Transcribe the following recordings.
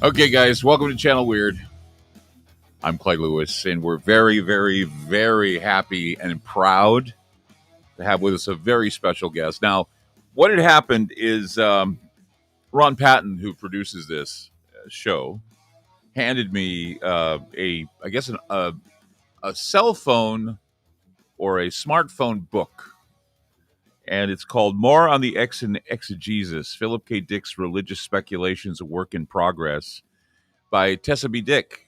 Okay, guys, welcome to Channel Weird. I'm Clyde Lewis, and we're very, very, very happy and proud to have with us a very special guest. Now, what had happened is Ron Patton, who produces this show, handed me a cell phone or a smartphone book, and it's called "More on the X and Exegesis: Phillip K. Dick's Religious Speculations: A Work in Progress" by Tessa Dick,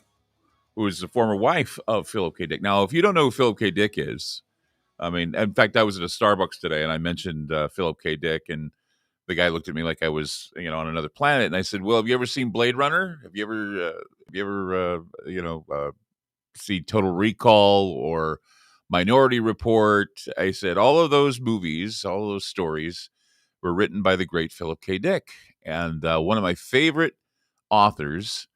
who is the former wife of Phillip K. Dick. Now, if you don't know who Phillip K. Dick is, I mean, in fact, I was at a Starbucks today and I mentioned Phillip K. Dick, and the guy looked at me like I was, on another planet. And I said, "Well, have you ever seen Blade Runner? Have you ever see Total Recall or Minority Report?" I said, "All of those movies, all of those stories were written by the great Phillip K. Dick, and one of my favorite authors,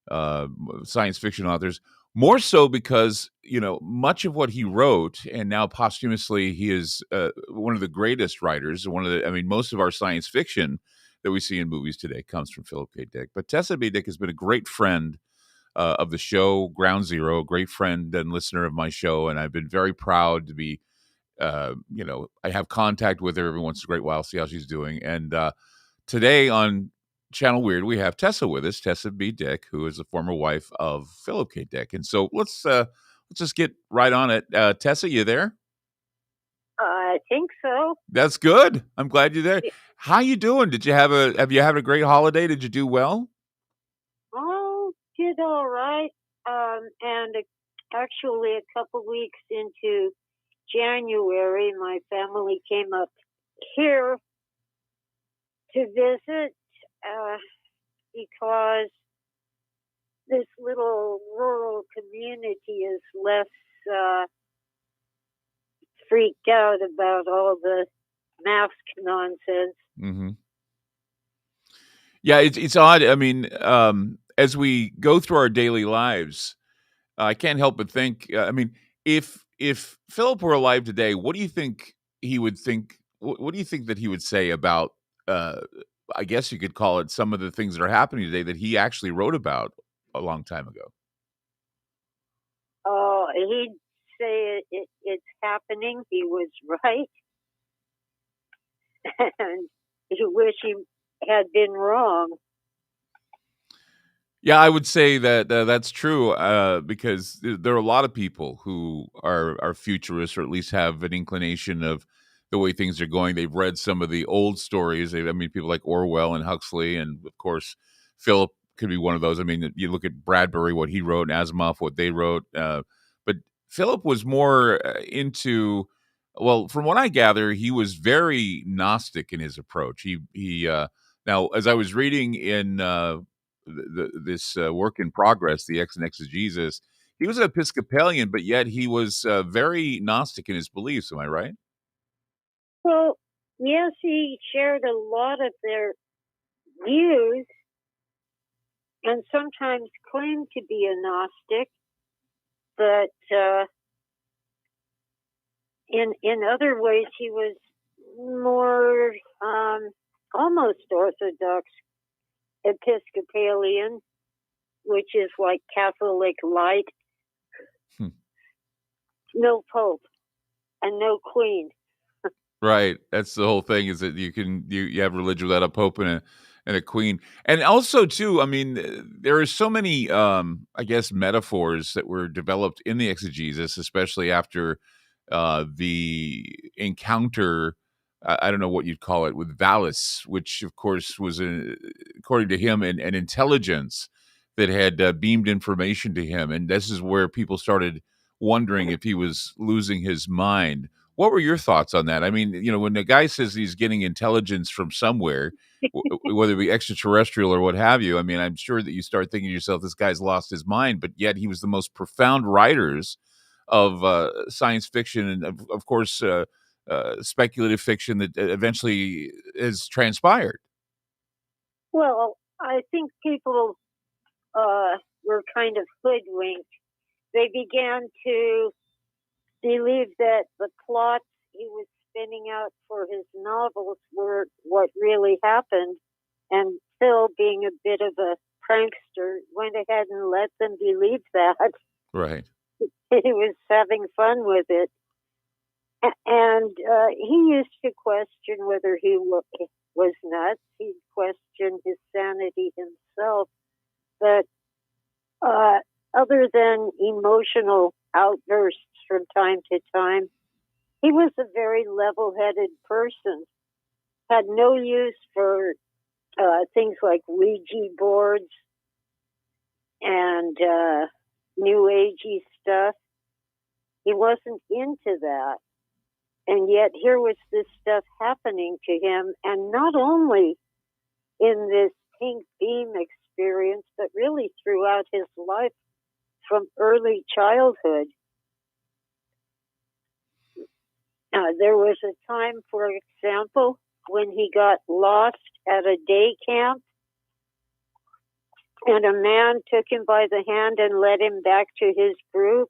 uh, science fiction authors, more so because much of what he wrote, and now posthumously he is one of the greatest writers. Most of our science fiction that we see in movies today comes from Philip K. Dick. But Tessa B. Dick has been a great friend of the show Ground Zero, a great friend and listener of my show, and I've been very proud to be. I have contact with her every once in a great while, see how she's doing, and today on Channel Weird, we have Tessa with us, Tessa B. Dick, who is the former wife of Philip K. Dick. And so let's just get right on it. Tessa, you there? I think so. That's good. I'm glad you're there. How you doing? Have you had a great holiday? Did you do well? Oh, did all right. And actually, a couple weeks into January, my family came up here to visit because this little rural community is less freaked out about all the mask nonsense. Mm-hmm. Yeah, it's odd. I mean, as we go through our daily lives, I can't help but think. If Philip were alive today, what do you think he would think? What do you think that he would say about? Uh, I guess you could call it some of the things that are happening today that he actually wrote about a long time ago. Oh, he'd say it's happening. He was right. And you wish he had been wrong. Yeah, I would say that that's true because there are a lot of people who are futurists, or at least have an inclination of the way things are going. They've read some of the old stories. People like Orwell and Huxley, and of course, Philip could be one of those. I mean, you look at Bradbury, what he wrote, and Asimov, what they wrote. But Philip was more into, well, from what I gather, he was very Gnostic in his approach. He now, as I was reading in this work in progress, the X and Exegesis, he was an Episcopalian, but yet he was very Gnostic in his beliefs. Am I right? Well, yes, he shared a lot of their views and sometimes claimed to be a Gnostic, but in other ways he was more almost Orthodox Episcopalian, which is like Catholic light. No Pope and no Queen. Right. That's the whole thing, is that you have religion without a pope and a queen. And also too, I mean, there are so many I guess metaphors that were developed in the exegesis, especially after the encounter, I don't know what you'd call it, with Valis, which of course was according to him an intelligence that had beamed information to him, and this is where people started wondering if he was losing his mind. What were your thoughts on that? I mean, when the guy says he's getting intelligence from somewhere, whether it be extraterrestrial or what have you, I mean, I'm sure that you start thinking to yourself, this guy's lost his mind, but yet he was the most profound writers of science fiction and, of course, speculative fiction that eventually has transpired. Well, I think people were kind of hoodwinked. They began to believe that the plots he was spinning out for his novels were what really happened. And Phil, being a bit of a prankster went ahead and let them believe that. Right. He was having fun with it. And he used to question whether he was nuts. He'd question his sanity himself. But other than emotional outbursts from time to time, he was a very level-headed person. Had no use for things like Ouija boards and New Agey stuff. He wasn't into that. And yet here was this stuff happening to him, and not only in this pink beam experience, but really throughout his life from early childhood. There was a time, for example, when he got lost at a day camp, and a man took him by the hand and led him back to his group.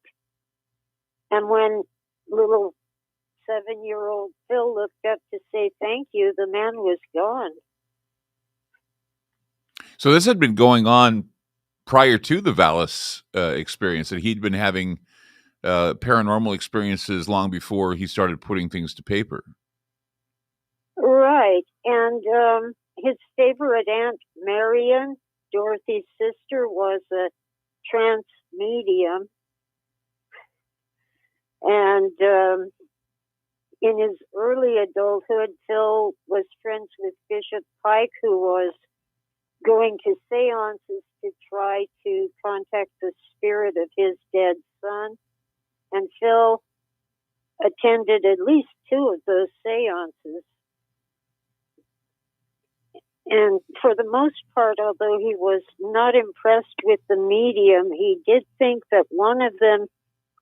And when little 7-year-old Phil looked up to say thank you, the man was gone. So this had been going on prior to the Vallis experience, that he'd been having paranormal experiences long before he started putting things to paper. Right. And his favorite aunt, Marion, Dorothy's sister, was a trance medium. And in his early adulthood, Phil was friends with Bishop Pike, who was going to seances to try to contact the spirit of his dead son. And Phil attended at least 2 of those seances. And for the most part, although he was not impressed with the medium, he did think that one of them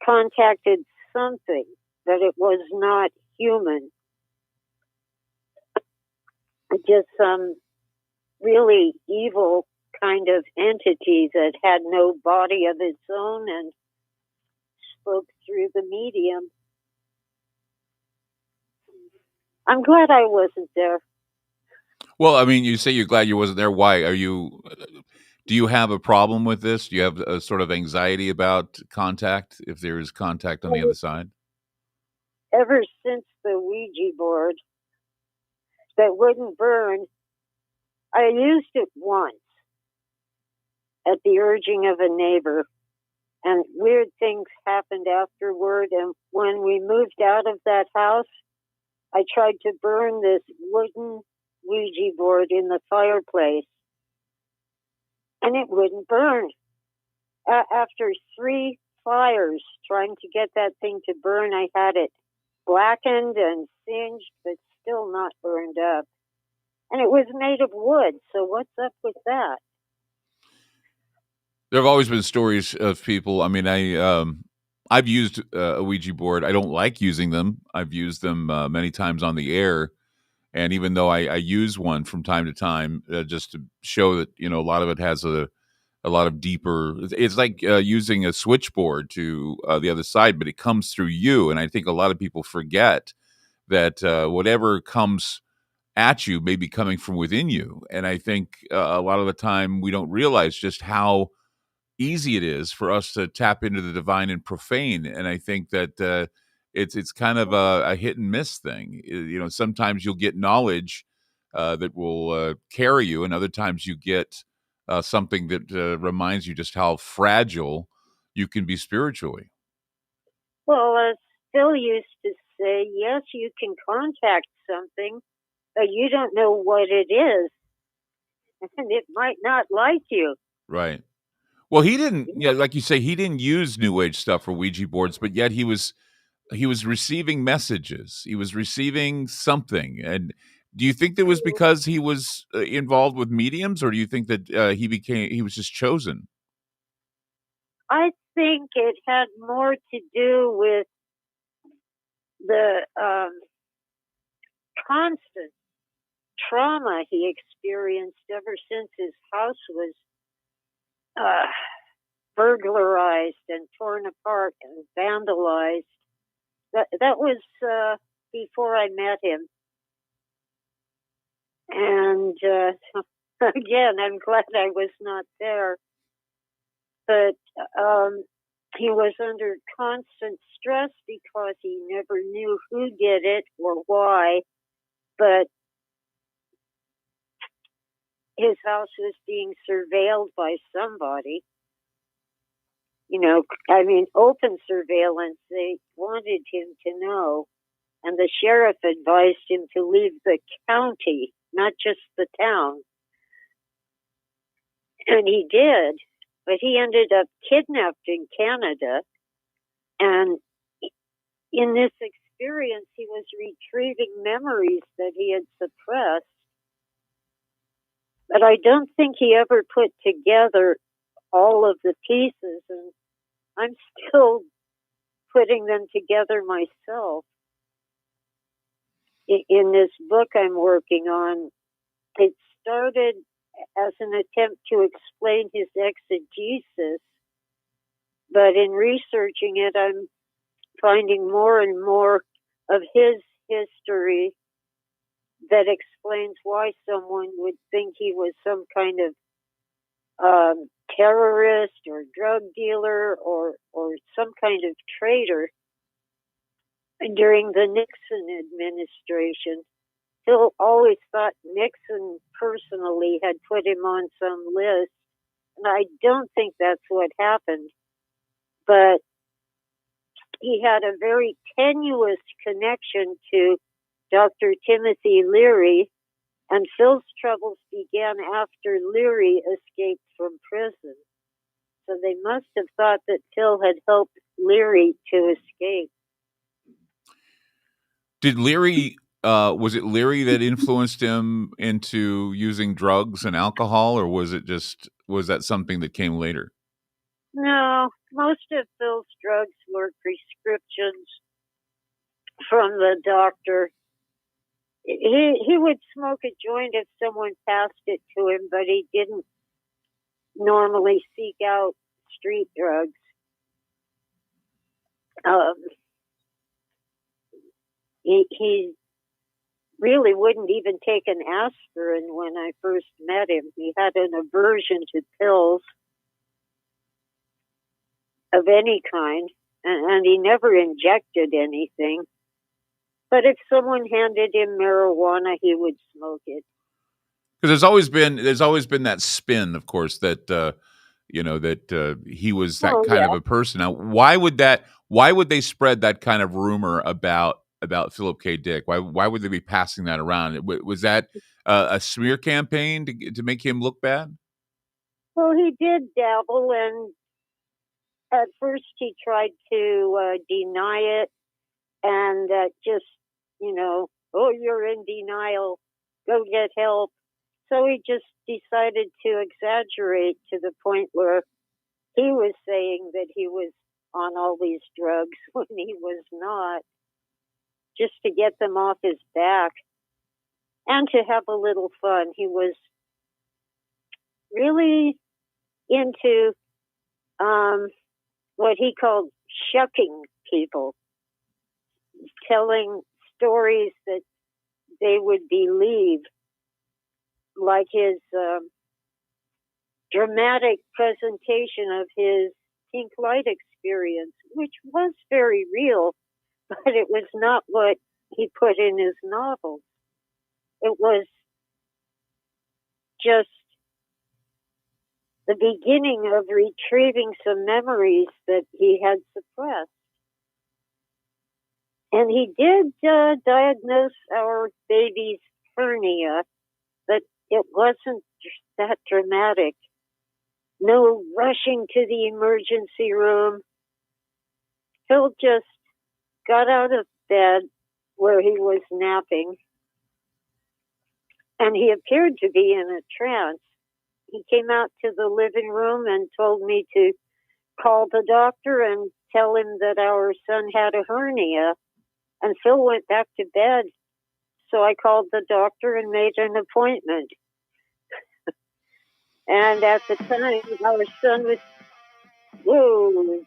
contacted something, that it was not human. Just some really evil kind of entity that had no body of its own and spoke through the medium. I'm glad I wasn't there. Well, I mean, you say you're glad you wasn't there. Why? Do you have a problem with this? Do you have a sort of anxiety about contact, if there is contact on the other side? Ever since the Ouija board that wouldn't burn, I used it once at the urging of a neighbor, and weird things happened afterward. And when we moved out of that house, I tried to burn this wooden Ouija board in the fireplace, and it wouldn't burn. After 3 fires trying to get that thing to burn, I had it blackened and singed, but still not burned up. And it was made of wood, so what's up with that? There have always been stories of people. I mean, I've used a Ouija board. I don't like using them. I've used them many times on the air, and even though I use one from time to time, just to show that a lot of it has a lot of deeper. It's like using a switchboard to the other side, but it comes through you. And I think a lot of people forget that whatever comes at you may be coming from within you. And I think a lot of the time we don't realize just how easy it is for us to tap into the divine and profane. And I think that it's kind of a hit and miss thing. Sometimes you'll get knowledge that will carry you, and other times you get something that reminds you just how fragile you can be spiritually. Well, as Phil used to say, yes, you can contact something, but you don't know what it is, and it might not like you. Right. Well, he didn't. Yeah, like you say, he didn't use New Age stuff for Ouija boards, but yet he was receiving messages. He was receiving something. And do you think that was because he was involved with mediums, or do you think that he was just chosen? I think it had more to do with the constant trauma he experienced ever since his house was burglarized and torn apart and vandalized. That was before I met him. And Again, I'm glad I was not there. But he was under constant stress because he never knew who did it or why. But his house was being surveilled by somebody. I mean, open surveillance. They wanted him to know. And the sheriff advised him to leave the county, not just the town. And he did. But he ended up kidnapped in Canada. And in this experience, he was retrieving memories that he had suppressed. But I don't think he ever put together all of the pieces. And I'm still putting them together myself. In this book I'm working on, it started as an attempt to explain his exegesis, but in researching it, I'm finding more and more of his history that explains why someone would think he was some kind of terrorist or drug dealer or some kind of traitor. During the Nixon administration, Phil always thought Nixon personally had put him on some list, and I don't think that's what happened. But he had a very tenuous connection to Dr. Timothy Leary, and Phil's troubles began after Leary escaped from prison. So they must have thought that Phil had helped Leary to escape. Did Leary, was it Leary that influenced him into using drugs and alcohol, or was that something that came later? No, most of Phil's drugs were prescriptions from the doctor. He would smoke a joint if someone passed it to him, but he didn't normally seek out street drugs. He really wouldn't even take an aspirin when I first met him. He had an aversion to pills of any kind, and he never injected anything. But if someone handed him marijuana, he would smoke it. Because there's always been that spin, of course, that he was that kind of a person. Now, why would they spread that kind of rumor about Phillip K. Dick? Why would they be passing that around? Was that a smear campaign to make him look bad? Well, he did dabble, and at first he tried to deny it, and oh, you're in denial, go get help. So he just decided to exaggerate to the point where he was saying that he was on all these drugs when he was not, just to get them off his back and to have a little fun. He was really into what he called shucking people, telling stories that they would believe, like his dramatic presentation of his pink light experience, which was very real, but it was not what he put in his novels. It was just the beginning of retrieving some memories that he had suppressed. And he did diagnose our baby's hernia, but it wasn't that dramatic. No rushing to the emergency room. Phil just got out of bed where he was napping, and he appeared to be in a trance. He came out to the living room and told me to call the doctor and tell him that our son had a hernia. And Phil went back to bed. So I called the doctor and made an appointment. And at the time, our son was... Whoa.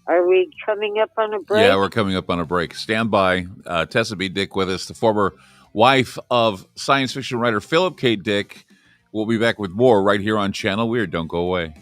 Are we coming up on a break? Yeah, we're coming up on a break. Stand by. Tessa B. Dick with us, the former wife of science fiction writer Phillip K. Dick. We'll be back with more right here on Channel Weird. Don't go away.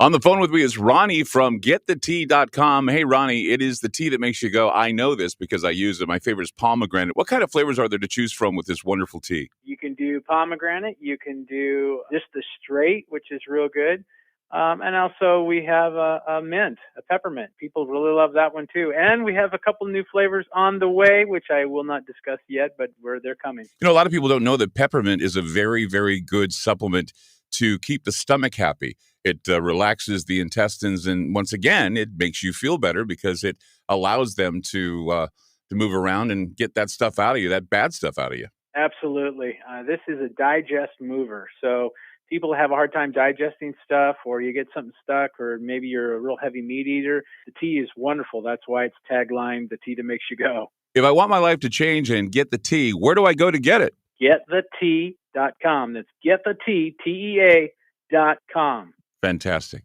On the phone with me is Ronnie from getthetea.com. Hey, Ronnie, it is the tea that makes you go, I know this because I use it. My favorite is pomegranate. What kind of flavors are there to choose from with this wonderful tea? You can do pomegranate. You can do just the straight, which is real good. And also we have a mint, a peppermint. People really love that one too. And we have a couple new flavors on the way, which I will not discuss yet, but they're coming. You know, a lot of people don't know that peppermint is a very, very good supplement to keep the stomach happy. It relaxes the intestines, and once again, it makes you feel better because it allows them to move around and get that stuff out of you, that bad stuff out of you. Absolutely. This is a digest mover. So people have a hard time digesting stuff, or you get something stuck, or maybe you're a real heavy meat eater. The tea is wonderful. That's why it's tagline, the tea that makes you go. If I want my life to change and get the tea, where do I go to get it? Getthetea.com. That's getthetea, TEA.com. Fantastic.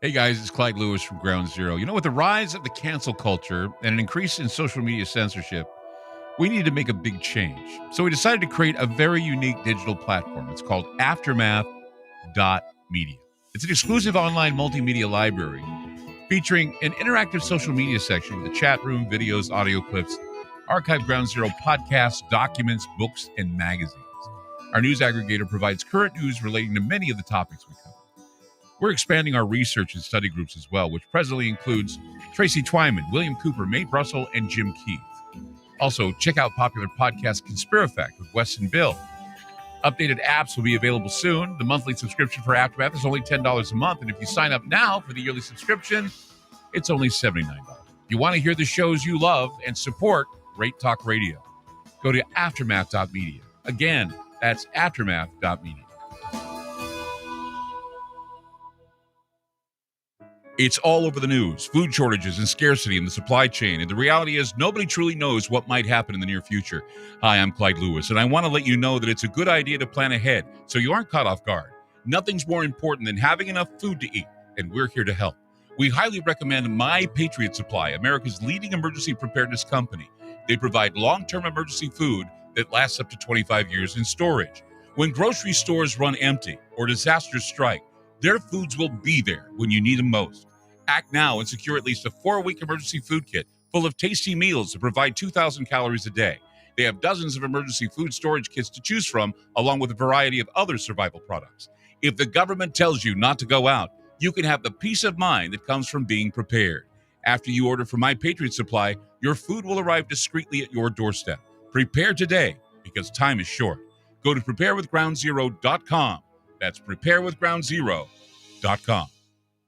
Hey guys, it's Clyde Lewis from Ground Zero. You know, with the rise of the cancel culture and an increase in social media censorship, we needed to make a big change. So we decided to create a very unique digital platform. It's called Aftermath.media. It's an exclusive online multimedia library featuring an interactive social media section with a chat room, videos, audio clips, archived Ground Zero podcasts, documents, books, and magazines. Our news aggregator provides current news relating to many of the topics we cover. We're expanding our research and study groups as well, which presently includes Tracy Twyman, William Cooper, Mae Brussel, and Jim Keith. Also, check out popular podcast Conspirafact with Wes and Bill. Updated apps will be available soon. The monthly subscription for Aftermath is only $10 a month, and if you sign up now for the yearly subscription, it's only $79. If you want to hear the shows you love and support Great Talk Radio, go to Aftermath.media. Again, that's Aftermath.media. It's all over the news, food shortages and scarcity in the supply chain. And the reality is nobody truly knows what might happen in the near future. Hi, I'm Clyde Lewis, and I want to let you know that it's a good idea to plan ahead so you aren't caught off guard. Nothing's more important than having enough food to eat, and we're here to help. We highly recommend My Patriot Supply, America's leading emergency preparedness company. They provide long-term emergency food that lasts up to 25 years in storage. When grocery stores run empty or disasters strike, their foods will be there when you need them most. Act now and secure at least a 4-week emergency food kit full of tasty meals that provide 2,000 calories a day. They have dozens of emergency food storage kits to choose from, along with a variety of other survival products. If the government tells you not to go out, you can have the peace of mind that comes from being prepared. After you order from My Patriot Supply, your food will arrive discreetly at your doorstep. Prepare today, because time is short. Go to preparewithgroundzero.com. That's preparewithgroundzero.com.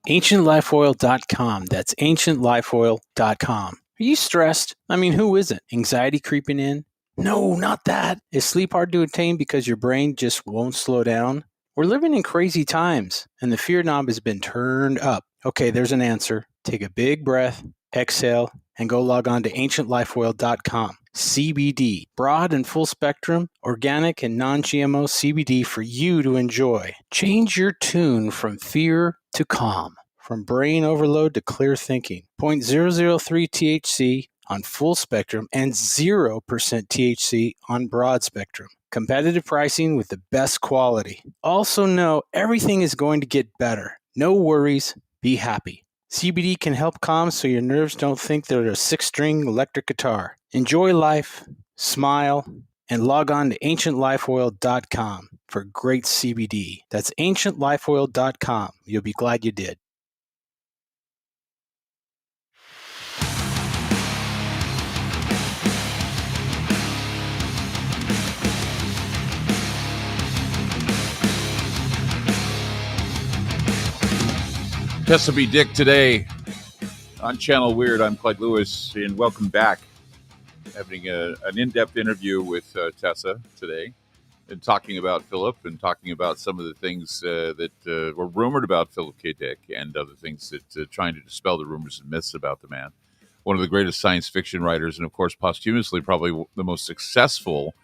AncientLifeOil.com. That's AncientLifeOil.com. Are you stressed? I mean, who isn't? Anxiety creeping in? No, not that. Is sleep hard to attain because your brain just won't slow down? We're living in crazy times, and the fear knob has been turned up. Okay, there's an answer. Take a big breath, exhale, and go log on to AncientLifeOil.com. CBD, broad and full spectrum, organic and non-GMO CBD for you to enjoy. Change your tune from fear to calm, from brain overload to clear thinking. 0.003 THC on full spectrum and 0% THC on broad spectrum. Competitive pricing with the best quality. Also know everything is going to get better. No worries, be happy. CBD can help calm so your nerves don't think they're a 6-string electric guitar. Enjoy life, smile, and log on to AncientLifeOil.com for great CBD. That's AncientLifeOil.com. You'll be glad you did. Tessa Dick today on Channel Weird. I'm Clyde Lewis, and welcome back. Having an in-depth interview with Tessa today, and talking about Phillip, and talking about some of the things that were rumored about Phillip K. Dick, and other things that trying to dispel the rumors and myths about the man. one of the greatest science fiction writers, and of course, posthumously, probably the most successful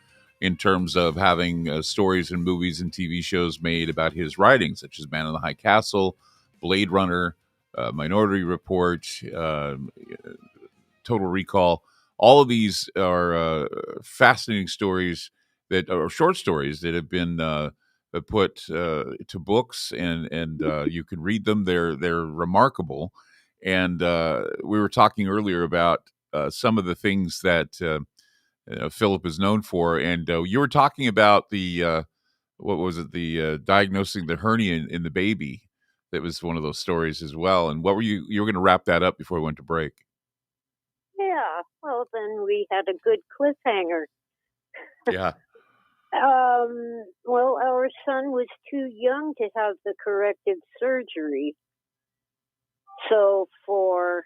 in terms of having stories and movies and TV shows made about his writings, such as Man in the High Castle, Blade Runner, Minority Report, Total Recall. All of these are fascinating stories that are short stories that have been put to books, and you can read them. They're remarkable. And we were talking earlier about some of the things that Philip is known for, and you were talking about the what was it? The diagnosing the hernia in the baby. That was one of those stories as well. And what were you were going to wrap that up before we went to break? Yeah, well, then we had a good cliffhanger. Yeah. Well, our son was too young to have the corrective surgery. So for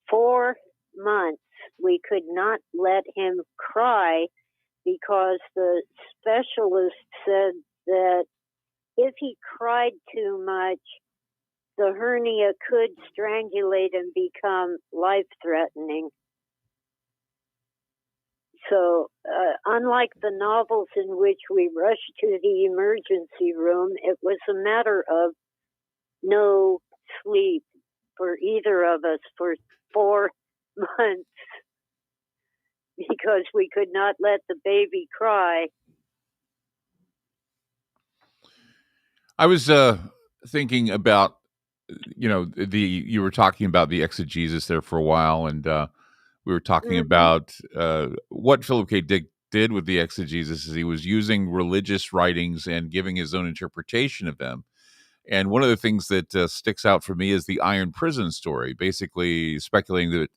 4 months, we could not let him cry because the specialist said that if he cried too much, the hernia could strangulate and become life-threatening. So, unlike the novels in which we rushed to the emergency room, it was a matter of no sleep for either of us for 4 months because we could not let the baby cry. I was thinking about, you were talking about the exegesis there for a while, and we were talking about what Philip K. Dick did with the exegesis is he was using religious writings and giving his own interpretation of them. And one of the things that sticks out for me is the Iron Prison story, basically speculating that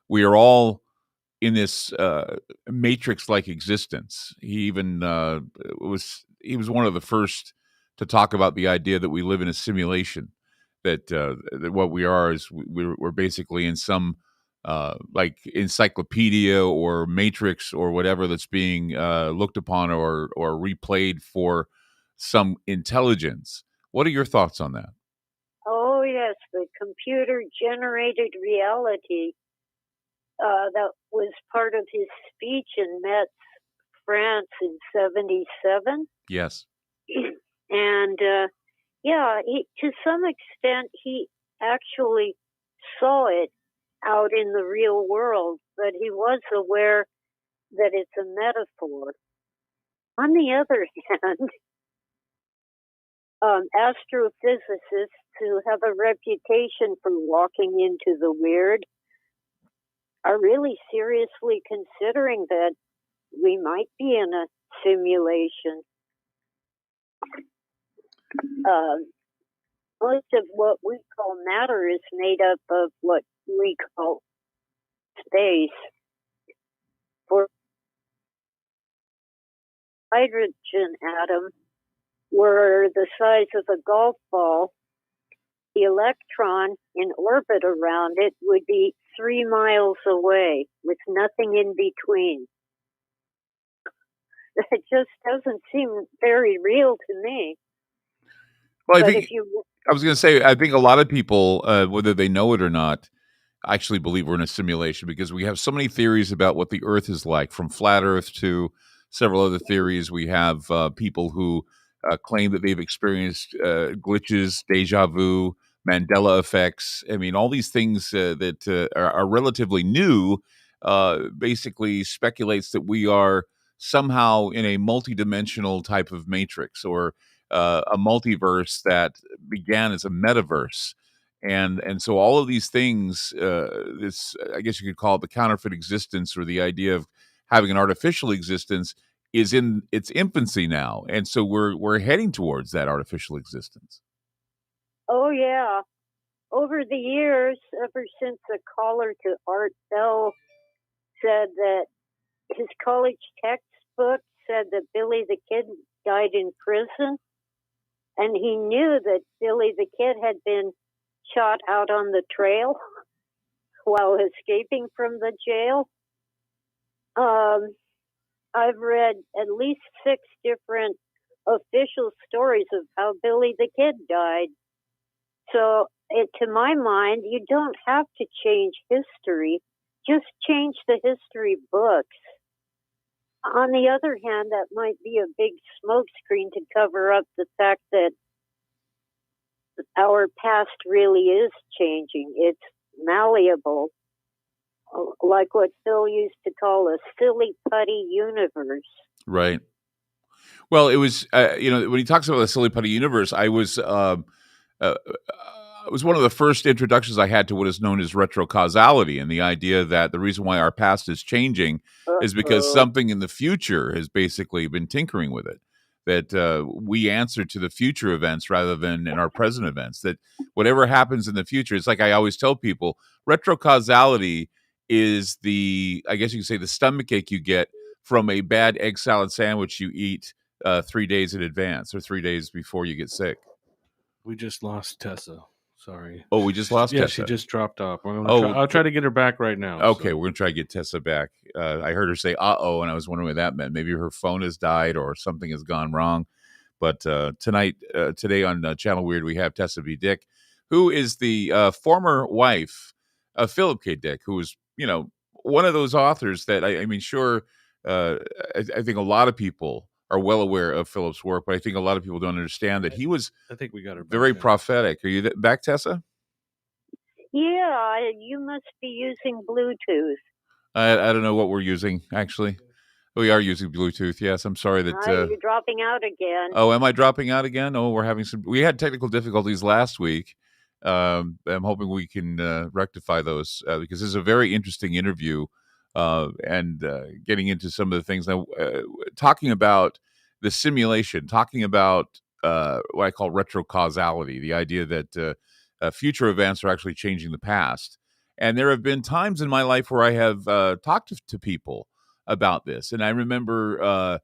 we are all in this matrix-like existence. He even he was one of the first to talk about the idea that we live in a simulation, that what we are is we're basically in some like encyclopedia or matrix or whatever that's being looked upon or replayed for some intelligence. What are your thoughts on that? Oh, yes, the computer-generated reality. That was part of his speech in Metz, France in 1977. Yes. And to some extent, he actually saw it out in the real world, but he was aware that it's a metaphor. On the other hand, astrophysicists who have a reputation for walking into the weird are really seriously considering that we might be in a simulation. Most of what we call matter is made up of what we call space. For hydrogen atom were the size of a golf ball, the electron in orbit around it would be 3 miles away with nothing in between. It just doesn't seem very real to me. Well, I was going to say, I think a lot of people, whether they know it or not, actually believe we're in a simulation because we have so many theories about what the Earth is like, from flat Earth to several other theories. We have people who claim that they've experienced glitches, deja vu, Mandela effects. I mean, all these things that are relatively new basically speculates that we are somehow in a multidimensional type of matrix or a multiverse that began as a metaverse. And so all of these things, this, I guess you could call it the counterfeit existence, or the idea of having an artificial existence, is in its infancy now, and so we're heading towards that artificial existence. Oh yeah, over the years, ever since a caller to Art Bell said that his college textbook said that Billy the Kid died in prison, and he knew that Billy the Kid had been shot out on the trail while escaping from the jail. I've read at least 6 different official stories of how Billy the Kid died. So to my mind, you don't have to change history. Just change the history books. On the other hand, that might be a big smokescreen to cover up the fact that our past really is changing. It's malleable, like what Phil used to call a silly putty universe. Right. Well, it was, when he talks about the silly putty universe, it was one of the first introductions I had to what is known as retrocausality, and the idea that the reason why our past is changing is because something in the future has basically been tinkering with it. That we answer to the future events rather than in our present events. That whatever happens in the future, it's like I always tell people, retrocausality is I guess you could say, the stomachache you get from a bad egg salad sandwich you eat 3 days in advance or 3 days before you get sick. We just lost Tessa. Sorry. Oh, we just lost Tessa. Yeah, she just dropped off. I'll try to get her back right now. Okay, we're going to try to get Tessa back. I heard her say, uh-oh, and I was wondering what that meant. Maybe her phone has died or something has gone wrong. But today on Channel Weird, we have Tessa B. Dick, who is the former wife of Phillip K. Dick, who was, one of those authors that, I think a lot of people are well aware of Philip's work, but I think a lot of people don't understand that he was I think we got her back very now. prophetic. Are you back, Tessa? Yeah, you must be using Bluetooth. I don't know what we're using, actually. We are using Bluetooth, yes. I'm sorry that... You're dropping out again. Oh, am I dropping out again? Oh, we had technical difficulties last week. I'm hoping we can rectify those because this is a very interesting interview and getting into some of the things now, talking about the simulation, talking about what I call retrocausality, the idea that future events are actually changing the past. And there have been times in my life where I have talked to people about this. And I remember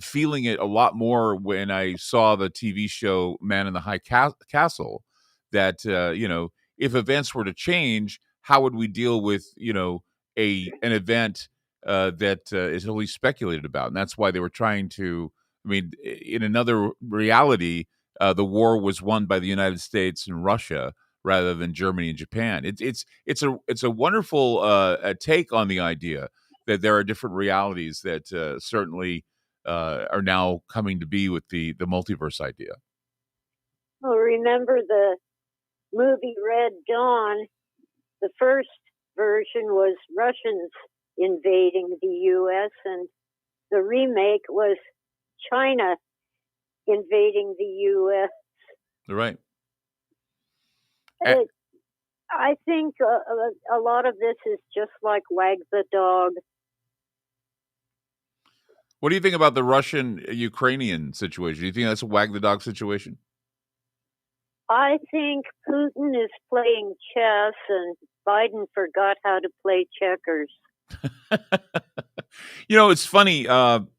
feeling it a lot more when I saw the TV show Man in the High Castle, that, if events were to change, how would we deal with, an event that is only speculated about? And that's why they were trying to, in another reality, the war was won by the United States and Russia rather than Germany and Japan. It's a wonderful take on the idea that there are different realities that certainly are now coming to be with the multiverse idea. Well, remember the movie Red Dawn? The first version was Russians invading the U.S., and the remake was China invading the U.S. Right. I think a lot of this is just like Wag the Dog. What do you think about the Russian-Ukrainian situation? Do you think that's a Wag the Dog situation? I think Putin is playing chess and Biden forgot how to play checkers. It's funny,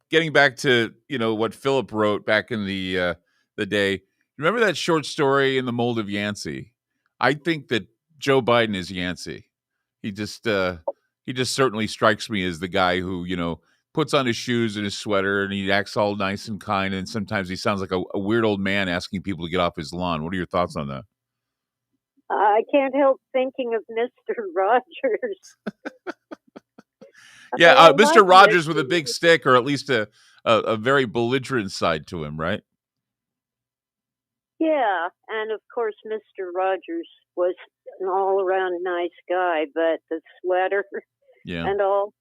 getting back to, what Philip wrote back in the day. Remember that short story In the Mold of Yancey? I think that Joe Biden is Yancey. He just certainly strikes me as the guy who, puts on his shoes and his sweater and he acts all nice and kind. And sometimes he sounds like a weird old man asking people to get off his lawn. What are your thoughts on that? I can't help thinking of Mr. Rogers. Yeah, Mr. Rogers with a big stick, or at least a very belligerent side to him, right? Yeah, and of course, Mr. Rogers was an all-around nice guy, but the sweater and all.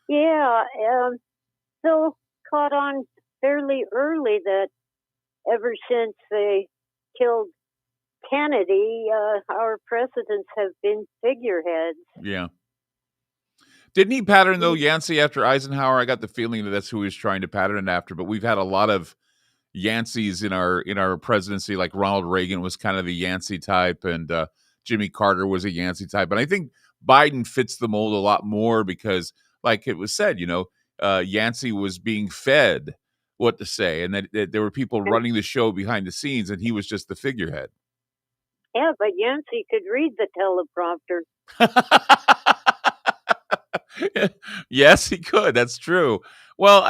Yeah, Phil caught on fairly early that ever since they killed Kennedy, our presidents have been figureheads. Yeah. Didn't he pattern, though, Yancey after Eisenhower? I got the feeling that that's who he was trying to pattern after, but we've had a lot of Yanceys in our presidency, like Ronald Reagan was kind of the Yancey type, and Jimmy Carter was a Yancey type. And I think Biden fits the mold a lot more because, like it was said, Yancey was being fed what to say, and that there were people running the show behind the scenes, and he was just the figurehead. Yeah, but Yancey could read the teleprompter. Yes, he could. That's true. Well,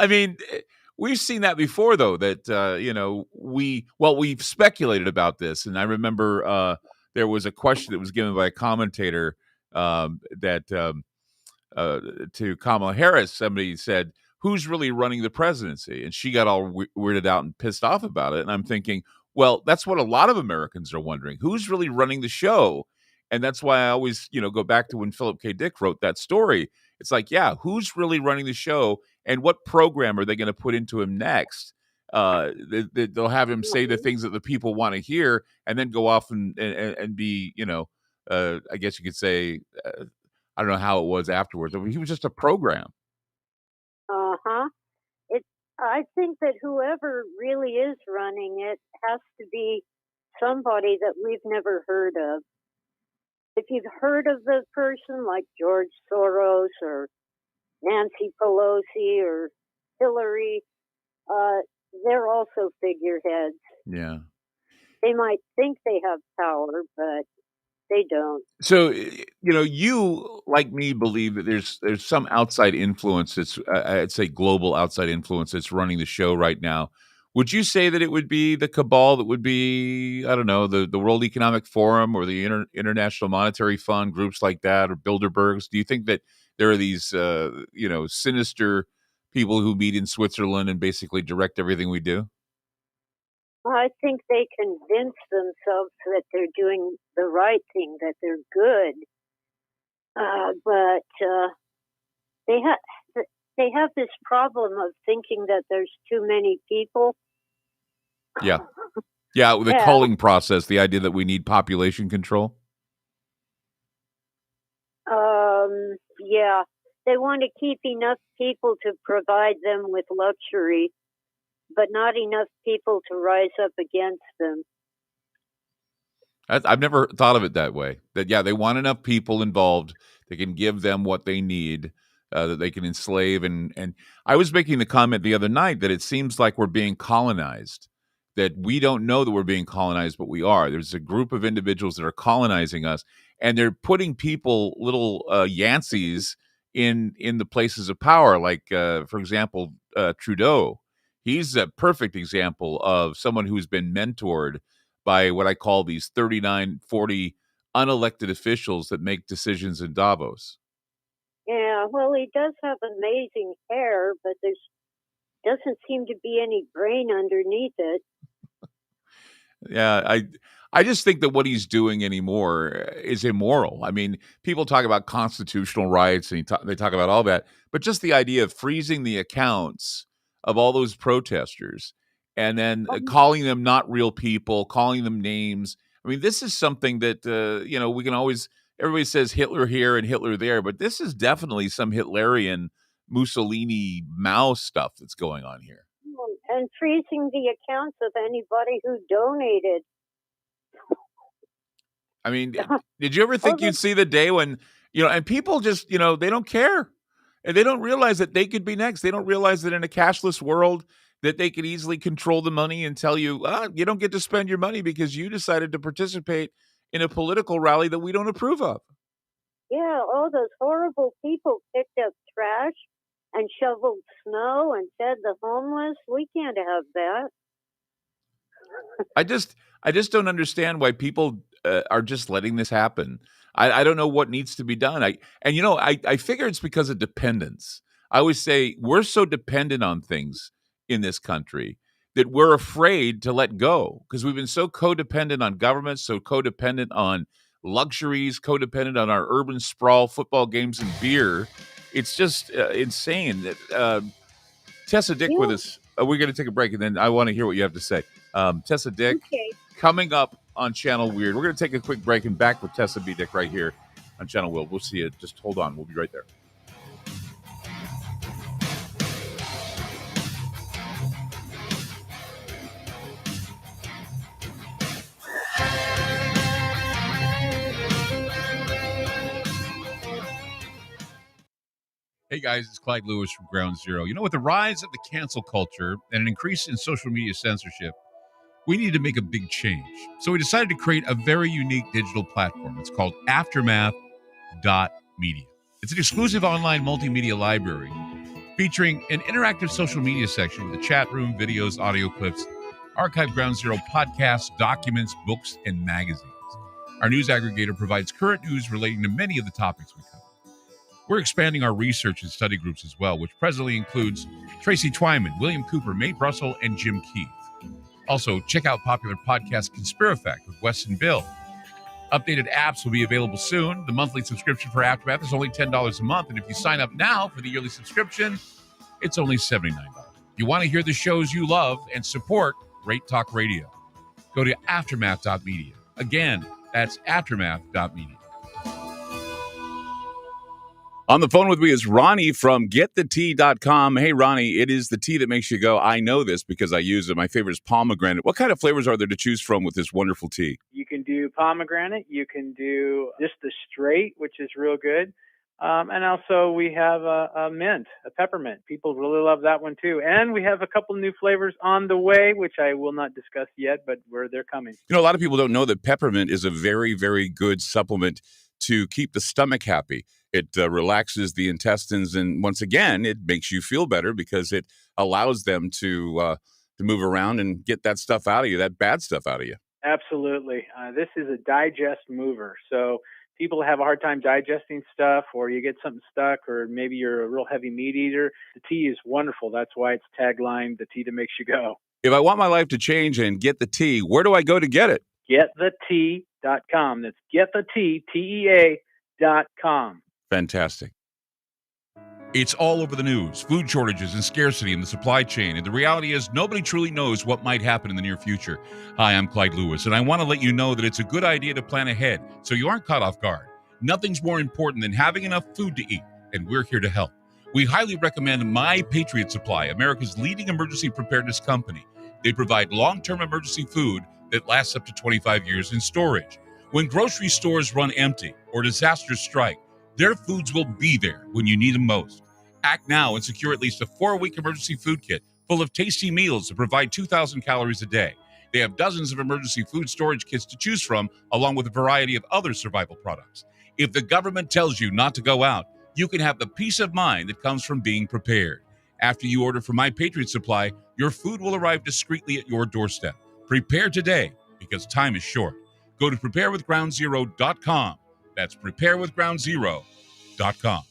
we've seen that before, though, that, we've speculated about this. And I remember there was a question that was given by a commentator to Kamala Harris. Somebody said, "Who's really running the presidency?" And she got all weirded out and pissed off about it. And I'm thinking, well, that's what a lot of Americans are wondering: who's really running the show? And that's why I always, go back to when Phillip K. Dick wrote that story. It's like, yeah, who's really running the show, and what program are they going to put into him next? They'll have him say the things that the people want to hear, and then go off and be, I guess you could say, I don't know how it was afterwards. I mean, he was just a program. I think that whoever really is running it has to be somebody that we've never heard of. If you've heard of the person like George Soros or Nancy Pelosi or Hillary, they're also figureheads. Yeah. They might think they have power, but they don't. So, you, like me, believe that there's some outside influence that's, I'd say global outside influence that's running the show right now. Would you say that it would be the cabal that would be, I don't know, the World Economic Forum or the International Monetary Fund, groups like that, or Bilderbergs? Do you think that there are these, sinister people who meet in Switzerland and basically direct everything we do? I think they convince themselves that they're doing the right thing, that they're good, but they have this problem of thinking that there's too many people. Yeah, the culling process, the idea that we need population control. Yeah, they want to keep enough people to provide them with luxury, but not enough people to rise up against them. I've never thought of it that way. That, they want enough people involved that can give them what they need, that they can enslave. And I was making the comment the other night that it seems like we're being colonized, that we don't know that we're being colonized, but we are. There's a group of individuals that are colonizing us, and they're putting people, little Yanceys, in the places of power. Like, for example, Trudeau. He's a perfect example of someone who's been mentored by what I call these 39, 40 unelected officials that make decisions in Davos. Yeah, well, he does have amazing hair, but there doesn't seem to be any brain underneath it. Yeah, I just think that what he's doing anymore is immoral. I mean, people talk about constitutional rights, and they talk about all that, but just the idea of freezing the accounts of all those protesters and then calling them not real people, calling them names. I mean, this is something that, we can always, everybody says Hitler here and Hitler there, but this is definitely some Hitlerian, Mussolini, Mao stuff that's going on here. And freezing the accounts of anybody who donated. I mean, did you ever think you'd see the day when, and people just, they don't care. And they don't realize that they could be next. They don't realize that in a cashless world that they could easily control the money and tell you, you don't get to spend your money because you decided to participate in a political rally that we don't approve of. Yeah, all those horrible people picked up trash and shoveled snow and fed the homeless. We can't have that. I just don't understand why people are just letting this happen. I don't know what needs to be done. I figure it's because of dependence. I always say we're so dependent on things in this country that we're afraid to let go because we've been so codependent on government, so codependent on luxuries, codependent on our urban sprawl, football games, and beer. It's just insane. Tessa Dick with us. We're going to take a break, and then I want to hear what you have to say. Tessa Dick, coming up on Channel Weird. We're going to take a quick break and back with Tessa B. Dick right here on Channel Weird. We'll see you. Just hold on. We'll be right there. Hey guys, it's Clyde Lewis from Ground Zero. With the rise of the cancel culture and an increase in social media censorship, we needed to make a big change. So we decided to create a very unique digital platform. It's called Aftermath.media. It's an exclusive online multimedia library featuring an interactive social media section with a chat room, videos, audio clips, archived Ground Zero podcasts, documents, books, and magazines. Our news aggregator provides current news relating to many of the topics we cover. We're expanding our research and study groups as well, which presently includes Tracy Twyman, William Cooper, Mae Brussel, and Jim Keith. Also, check out popular podcast Conspirafact with Wes and Bill. Updated apps will be available soon. The monthly subscription for Aftermath is only $10 a month, and if you sign up now for the yearly subscription, it's only $79. If you want to hear the shows you love and support Great Talk Radio, go to aftermath.media. Again, that's aftermath.media. On the phone with me is Ronnie from getthetea.com. Hey, Ronnie, it is the tea that makes you go, I know this because I use it. My favorite is pomegranate. What kind of flavors are there to choose from with this wonderful tea? You can do pomegranate. You can do just the straight, which is real good. And also we have a mint, a peppermint. People really love that one too. And we have a couple new flavors on the way, which I will not discuss yet, but they're coming. You know, a lot of people don't know that peppermint is a very, very good supplement to keep the stomach happy. It relaxes the intestines, and once again, it makes you feel better because it allows them to move around and get that stuff out of you, that bad stuff out of you. Absolutely. This is a digest mover. So people have a hard time digesting stuff, or you get something stuck, or maybe you're a real heavy meat eater. The tea is wonderful. That's why it's tagline, the tea that makes you go. If I want my life to change and get the tea, where do I go to get it? Getthetea.com. That's getthetea, TEA.com. Fantastic. It's all over the news, food shortages and scarcity in the supply chain. And the reality is nobody truly knows what might happen in the near future. Hi, I'm Clyde Lewis, and I want to let you know that it's a good idea to plan ahead so you aren't caught off guard. Nothing's more important than having enough food to eat, and we're here to help. We highly recommend My Patriot Supply, America's leading emergency preparedness company. They provide long-term emergency food that lasts up to 25 years in storage. When grocery stores run empty or disasters strike, their foods will be there when you need them most. Act now and secure at least a 4-week emergency food kit full of tasty meals that provide 2,000 calories a day. They have dozens of emergency food storage kits to choose from, along with a variety of other survival products. If the government tells you not to go out, you can have the peace of mind that comes from being prepared. After you order from My Patriot Supply, your food will arrive discreetly at your doorstep. Prepare today, because time is short. Go to preparewithgroundzero.com. That's preparewithgroundzero.com.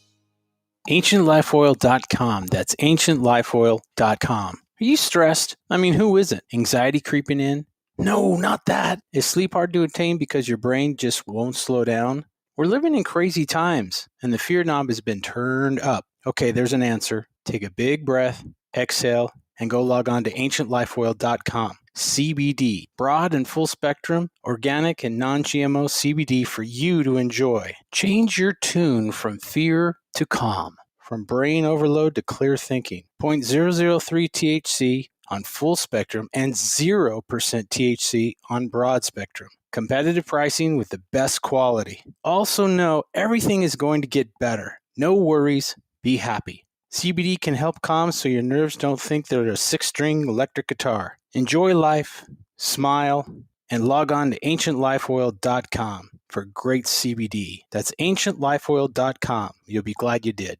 AncientLifeOil.com. That's AncientLifeOil.com. Are you stressed? I mean, who isn't? Anxiety creeping in? No, not that. Is sleep hard to attain because your brain just won't slow down? We're living in crazy times, and the fear knob has been turned up. Okay, there's an answer. Take a big breath, exhale, and go log on to AncientLifeOil.com. CBD, broad and full spectrum, organic and non-GMO CBD for you to enjoy. Change your tune from fear to calm, from brain overload to clear thinking. 0.003 THC on full spectrum and 0% THC on broad spectrum. Competitive pricing with the best quality. Also know everything is going to get better. No worries, be happy. CBD can help calm so your nerves don't think they're a 6-string electric guitar. Enjoy life, smile, and log on to AncientLifeOil.com for great CBD. That's AncientLifeOil.com. You'll be glad you did.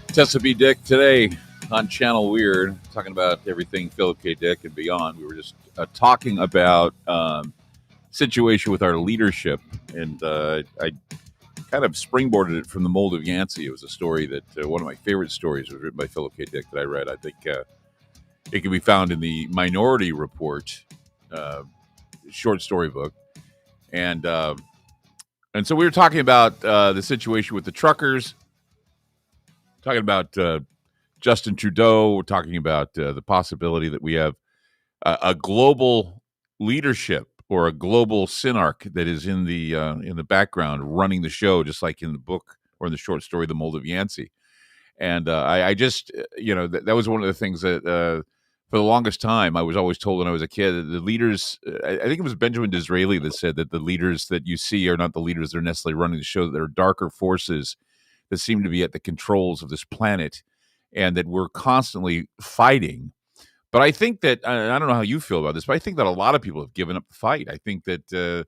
Tessa Dick today on Channel Weird, talking about everything Phillip K. Dick and beyond. We were just talking about situation with our leadership, and I kind of springboarded it from the Mold of Yancey. It was a story that one of my favorite stories was written by Phillip K. Dick that I read. I think it can be found in the Minority Report short story book, and so we were talking about the situation with the truckers. Talking about Justin Trudeau. We're talking about the possibility that we have a global leadership or a global synarch that is in the background running the show, just like in the book or in the short story, The Mold of Yancey. And I just, that was one of the things that for the longest time I was always told when I was a kid, that the leaders, I think it was Benjamin Disraeli that said that the leaders that you see are not the leaders that are necessarily running the show, that there are darker forces that seem to be at the controls of this planet, and that we're constantly fighting. But I think that, I don't know how you feel about this, but I think that a lot of people have given up the fight. I think that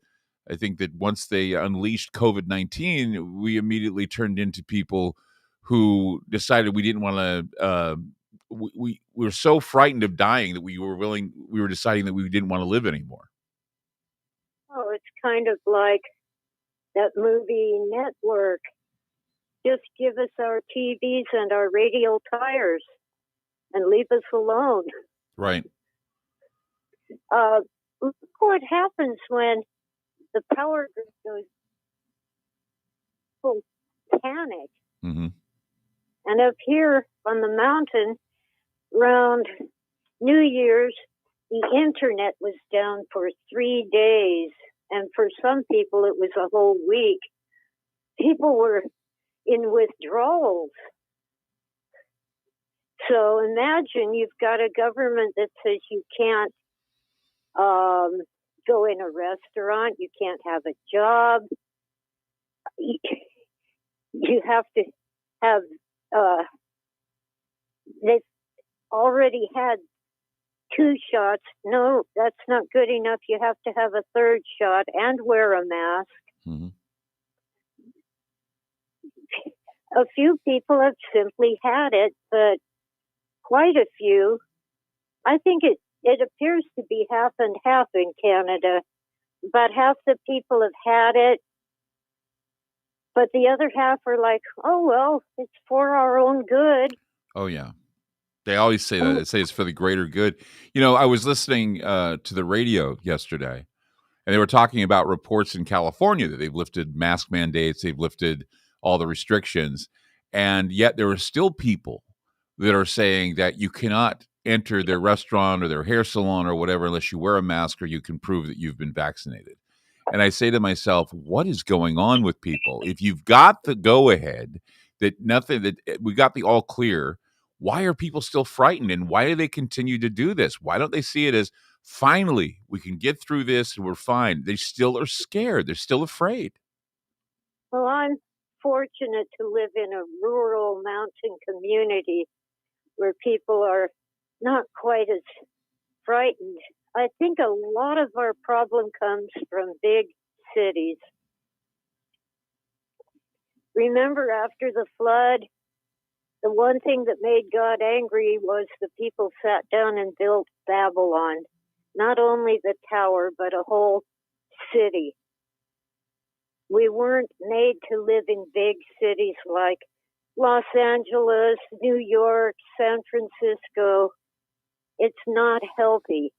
I think that once they unleashed COVID-19, we immediately turned into people who decided we didn't want to. We were so frightened of dying that we were deciding that we didn't want to live anymore. Oh, it's kind of like that movie Network. Just give us our TVs and our radial tires and leave us alone. Right. Look what happens when the power grid goes full panic. Mm-hmm. And up here on the mountain, around New Year's, the internet was down for 3 days. And for some people, it was a whole week. People were in withdrawals. So imagine you've got a government that says you can't go in a restaurant, you can't have a job, you have to have, they've already had 2 shots. No, that's not good enough. You have to have a 3rd shot and wear a mask. Mm-hmm. A few people have simply had it, but quite a few. I think it appears to be half and half in Canada. About half the people have had it, but the other half are like, oh, well, it's for our own good. Oh, yeah. They always say that. They say it's for the greater good. You know, I was listening to the radio yesterday, and they were talking about reports in California that they've lifted mask mandates, they've lifted all the restrictions, and yet there are still people that are saying that you cannot enter their restaurant or their hair salon or whatever unless you wear a mask or you can prove that you've been vaccinated. And I say to myself, what is going on with people? If you've got the go-ahead that we got the all clear, why are people still frightened, and why do they continue to do this? Why don't they see it as, finally, we can get through this and we're fine? They still are scared. They're still afraid. Well, I'm fortunate to live in a rural mountain community where people are not quite as frightened. I think a lot of our problem comes from big cities. Remember, after the flood, the one thing that made God angry was the people sat down and built Babylon. Not only the tower, but a whole city. We weren't made to live in big cities like Los Angeles, New York, San Francisco. It's not healthy.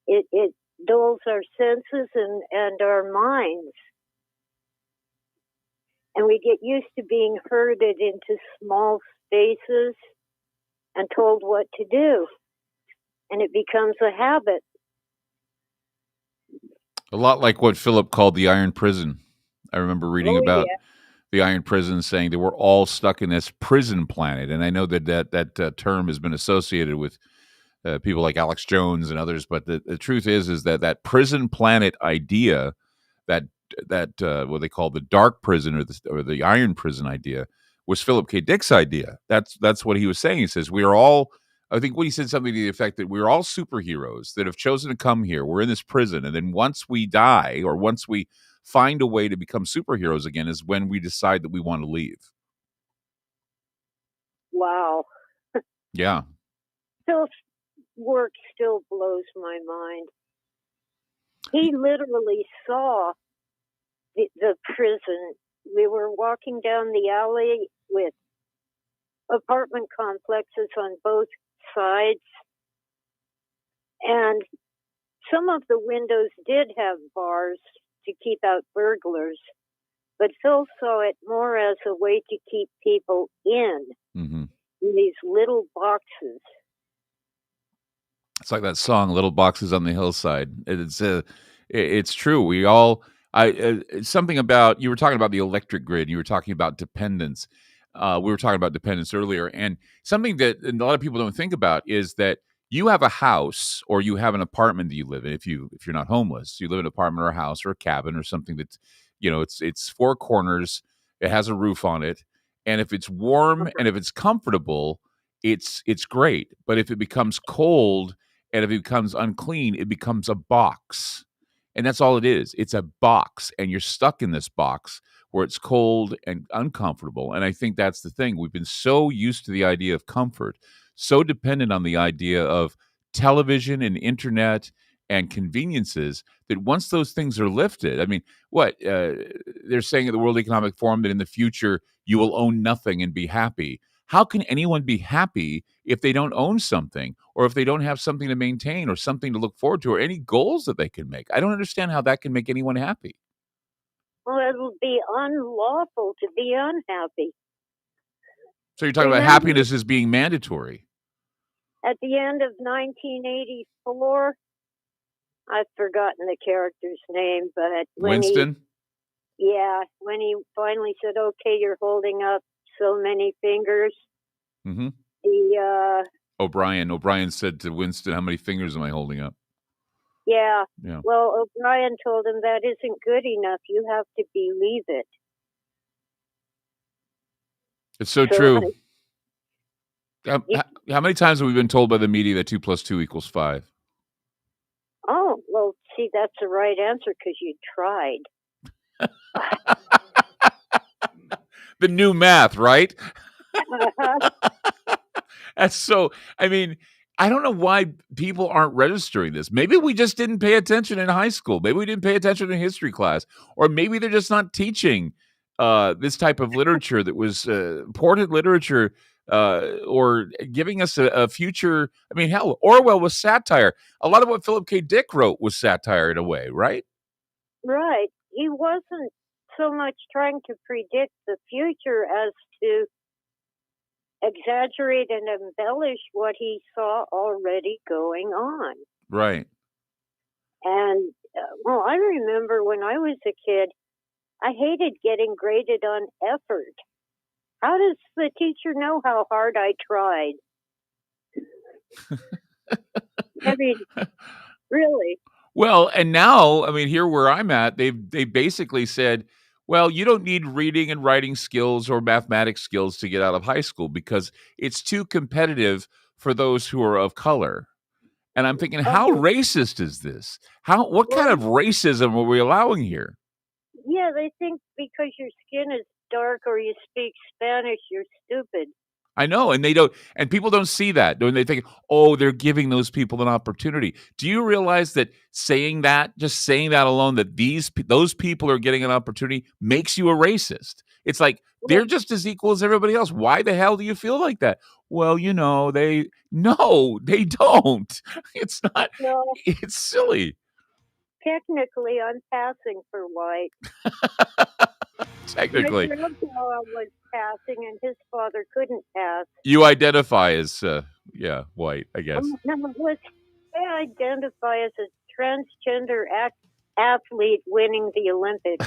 It dulls our senses and our minds. And we get used to being herded into small spaces and told what to do. And it becomes a habit. A lot like what Phillip called the Iron Prison. I remember reading about the Iron Prison, saying that we're all stuck in this prison planet. And I know that term has been associated with people like Alex Jones and others. But the truth is that prison planet idea, that what they call the dark prison or the iron prison idea, was Phillip K. Dick's idea. That's what he was saying. He says we are all. I think what he said something to the effect that we're all superheroes that have chosen to come here. We're in this prison, and then once we die or once we find a way to become superheroes again, is when we decide that we want to leave. Wow. Yeah. Phil's work still blows my mind. He literally saw the prison. We were walking down the alley with apartment complexes on both sides, and some of the windows did have bars to keep out burglars, but Phil saw it more as a way to keep people in these little boxes. It's like that song, "Little Boxes on the Hillside." It's true. We all. Something about, you were talking about the electric grid. You were talking about dependence. We were talking about dependence earlier, and something that a lot of people don't think about is that you have a house or you have an apartment that you live in. If you're not homeless, you live in an apartment or a house or a cabin or something that's, it's 4 corners. It has a roof on it, and if it's warm and if it's comfortable, it's great. But if it becomes cold and if it becomes unclean, it becomes a box. And that's all it is. It's a box, and you're stuck in this box where it's cold and uncomfortable. And I think that's the thing. We've been so used to the idea of comfort, so dependent on the idea of television and internet and conveniences, that once those things are lifted, I mean, they're saying at the World Economic Forum that in the future you will own nothing and be happy. How can anyone be happy if they don't own something, or if they don't have something to maintain, or something to look forward to, or any goals that they can make? I don't understand how that can make anyone happy. Well, it'll be unlawful to be unhappy. So you're talking about happiness as being mandatory. At the end of 1984, I've forgotten the character's name, but Winston? When he finally said, okay, you're holding up so many fingers. Mm-hmm. The O'Brien said to Winston, how many fingers am I holding up? Yeah. Well, O'Brien told him that isn't good enough. You have to believe it. It's so true. How many times have we been told by the media that 2 + 2 = 5? Oh, well, see, that's the right answer because you tried. The new math, right? Uh-huh. That's so, I mean, I don't know why people aren't registering this. Maybe we just didn't pay attention in high school. Maybe we didn't pay attention in history class. Or maybe they're just not teaching this type of literature that was important literature, or giving us a future. I mean, hell, Orwell was satire. A lot of what Phillip K. Dick wrote was satire in a way, right? Right. He wasn't so much trying to predict the future as to exaggerate and embellish what he saw already going on. Right. And, I remember when I was a kid, I hated getting graded on effort. How does the teacher know how hard I tried? I mean, really. Well, and now, I mean, here where I'm at, they basically said, well, you don't need reading and writing skills or mathematics skills to get out of high school because it's too competitive for those who are of color. And I'm thinking, how racist is this? What kind of racism are we allowing here? Yeah, they think because your skin is dark or you speak Spanish, you're stupid. I know, and they don't, and people don't see that. When they think, oh, they're giving those people an opportunity. Do you realize that just saying that alone, that those people are getting an opportunity makes you a racist? It's like they're just as equal as everybody else. Why the hell do you feel like that? Well, they don't. It's not. No. It's silly. Technically, I'm passing for white. Technically. My grandpa was passing, and his father couldn't pass. You identify as, white, I guess. I identify as a transgender athlete winning the Olympics.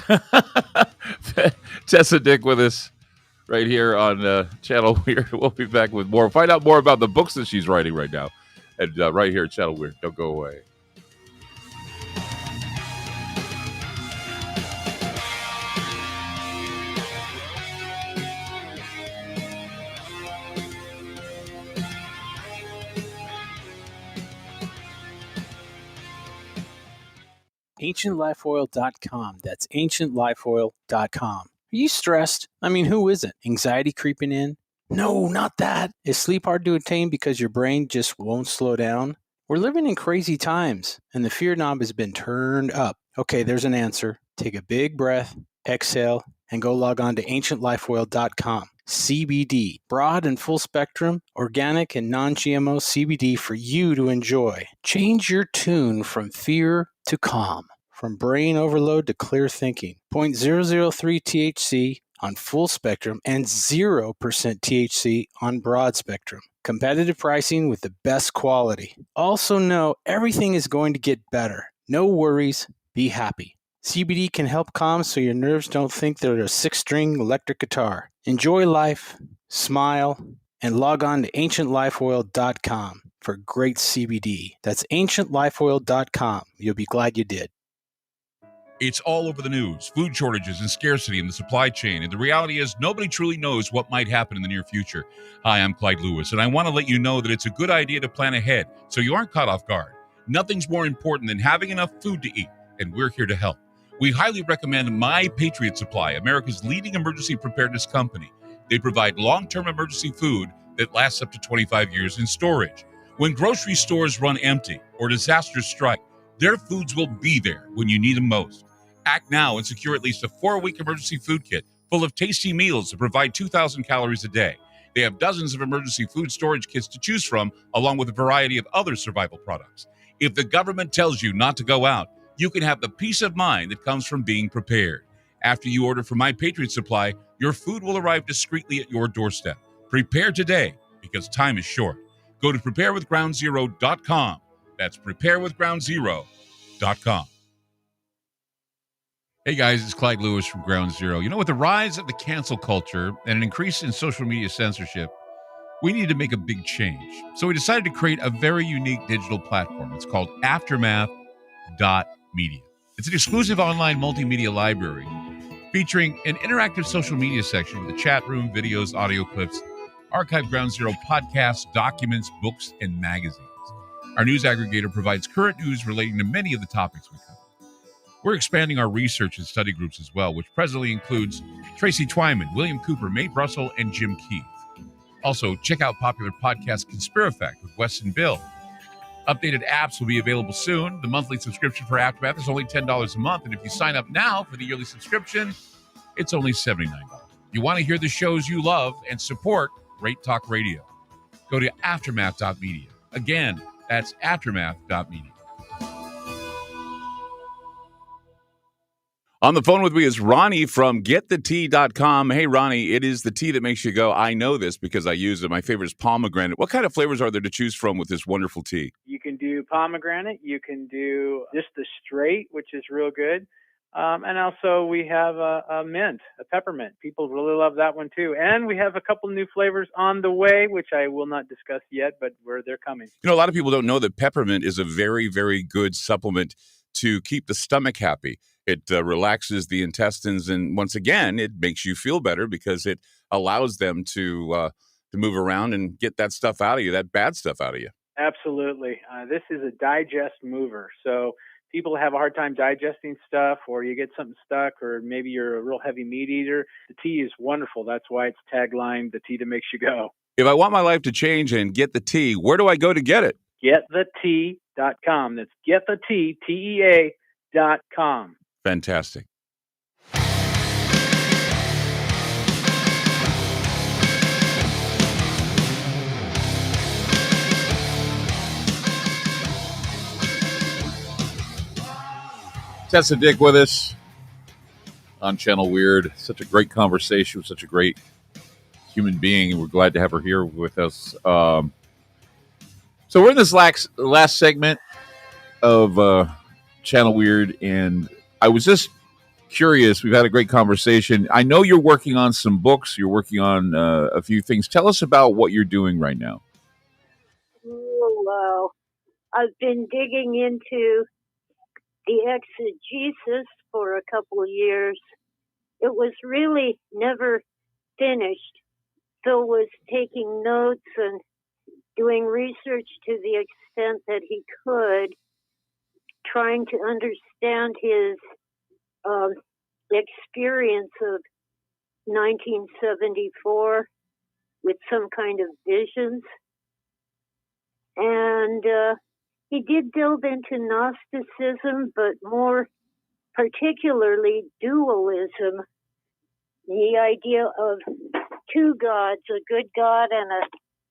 Tessa Dick with us right here on Channel Weird. We'll be back with more. Find out more about the books that she's writing right now. And right here at Channel Weird. Don't go away. AncientLifeOil.com. That's AncientLifeOil.com. Are you stressed? I mean, who isn't? Anxiety creeping in? No, not that. Is sleep hard to attain because your brain just won't slow down? We're living in crazy times, and the fear knob has been turned up. Okay, there's an answer. Take a big breath, exhale, and go log on to AncientLifeOil.com. CBD, broad and full spectrum, organic and non-GMO CBD for you to enjoy. Change your tune from fear to calm, from brain overload to clear thinking. 0.003 THC on full spectrum and 0% THC on broad spectrum. Competitive pricing with the best quality. Also know everything is going to get better. No worries, be happy. CBD can help calm so your nerves don't think they're a 6-string electric guitar. Enjoy life, smile, and log on to AncientLifeOil.com for great CBD. That's AncientLifeOil.com. You'll be glad you did. It's all over the news, food shortages and scarcity in the supply chain. And the reality is nobody truly knows what might happen in the near future. Hi, I'm Clyde Lewis, and I want to let you know that it's a good idea to plan ahead so you aren't caught off guard. Nothing's more important than having enough food to eat. and we're here to help. We highly recommend My Patriot Supply, America's leading emergency preparedness company. They provide long-term emergency food that lasts up to 25 years in storage. When grocery stores run empty or disasters strike, their foods will be there when you need them most. Act now and secure at least a 4-week emergency food kit full of tasty meals that provide 2,000 calories a day. They have dozens of emergency food storage kits to choose from, along with a variety of other survival products. If the government tells you not to go out, you can have the peace of mind that comes from being prepared. After you order from My Patriot Supply, your food will arrive discreetly at your doorstep. Prepare today, because time is short. Go to preparewithgroundzero.com. That's preparewithgroundzero.com. Hey guys, it's Clyde Lewis from Ground Zero. You know, with the rise of the cancel culture and an increase in social media censorship, we need to make a big change. So we decided to create a very unique digital platform. It's called Aftermath.media. It's an exclusive online multimedia library featuring an interactive social media section with a chat room, videos, audio clips, archived Ground Zero podcasts, documents, books, and magazines. Our news aggregator provides current news relating to many of the topics we cover. We're expanding our research and study groups as well, which presently includes Tracy Twyman, William Cooper, Mae Brussel, and Jim Keith. Also, check out popular podcast Conspirafact with Wes and Bill. Updated apps will be available soon. The monthly subscription for Aftermath is only $10 a month, and if you sign up now for the yearly subscription, it's only $79. You want to hear the shows you love and support Great Talk Radio. Go to Aftermath.media. Again, that's Aftermath.media. On the phone with me is Ronnie from GetTheTea.com. Hey, Ronnie, it is the tea that makes you go, I know this because I use it. My favorite is pomegranate. What kind of flavors are there to choose from with this wonderful tea? You can do pomegranate. You can do just the straight, which is real good. And also we have a mint, a peppermint. People really love that one too. And we have a couple new flavors on the way, which I will not discuss yet, but they're coming. You know, a lot of people don't know that peppermint is a very, very good supplement to keep the stomach happy. It relaxes the intestines, and once again, it makes you feel better because it allows them to move around and get that stuff out of you, that bad stuff out of you. Absolutely. This is a digest mover. So people have a hard time digesting stuff, or you get something stuck, or maybe you're a real heavy meat eater. The tea is wonderful. That's why it's tagline, the tea that makes you go. If I want my life to change and get the tea, where do I go to get it? GetTheTea.com. That's GetTheTea, TEA.com. Fantastic. Tessa Dick with us on Channel Weird. Such a great conversation with such a great human being, and we're glad to have her here with us. So we're in this last segment of Channel Weird, and I was just curious. We've had a great conversation. I know you're working on some books. You're working on a few things. Tell us about what you're doing right now. Well, I've been digging into the exegesis for a couple of years. It was really never finished. Phil was taking notes and doing research to the extent that he could, trying to understand his experience of 1974 with some kind of visions. And he did delve into Gnosticism, but more particularly dualism, the idea of two gods, a good God and